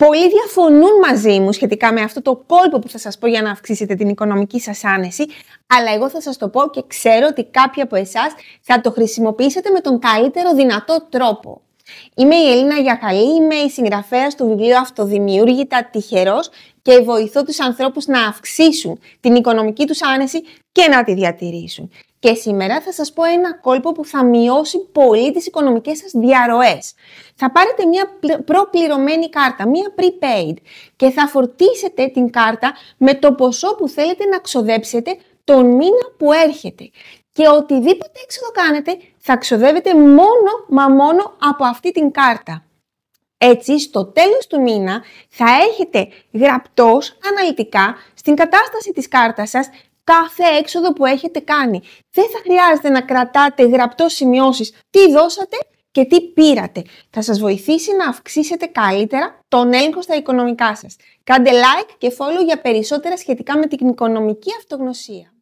Πολλοί διαφωνούν μαζί μου σχετικά με αυτό το κόλπο που θα σας πω για να αυξήσετε την οικονομική σας άνεση, αλλά εγώ θα σας το πω και ξέρω ότι κάποιοι από εσάς θα το χρησιμοποιήσετε με τον καλύτερο δυνατό τρόπο. Είμαι η Ελίνα Γιαχαλή, είμαι η συγγραφέας του βιβλίου Αυτοδημιούργητα Τυχερός και βοηθώ τους ανθρώπους να αυξήσουν την οικονομική τους άνεση και να τη διατηρήσουν. Και σήμερα θα σας πω ένα κόλπο που θα μειώσει πολύ τις οικονομικές σας διαρροές. Θα πάρετε μια προπληρωμένη κάρτα, μια prepaid, και θα φορτίσετε την κάρτα με το ποσό που θέλετε να ξοδέψετε τον μήνα που έρχεται. Και οτιδήποτε έξοδο κάνετε θα ξοδεύετε μόνο από αυτή την κάρτα. Έτσι, στο τέλος του μήνα θα έχετε γραπτός αναλυτικά στην κατάσταση της κάρτας σας κάθε έξοδο που έχετε κάνει. Δεν θα χρειάζεται να κρατάτε γραπτός σημειώσεις τι δώσατε και τι πήρατε. Θα σας βοηθήσει να αυξήσετε καλύτερα τον έλεγχο στα οικονομικά σας. Κάντε like και follow για περισσότερα σχετικά με την οικονομική αυτογνωσία.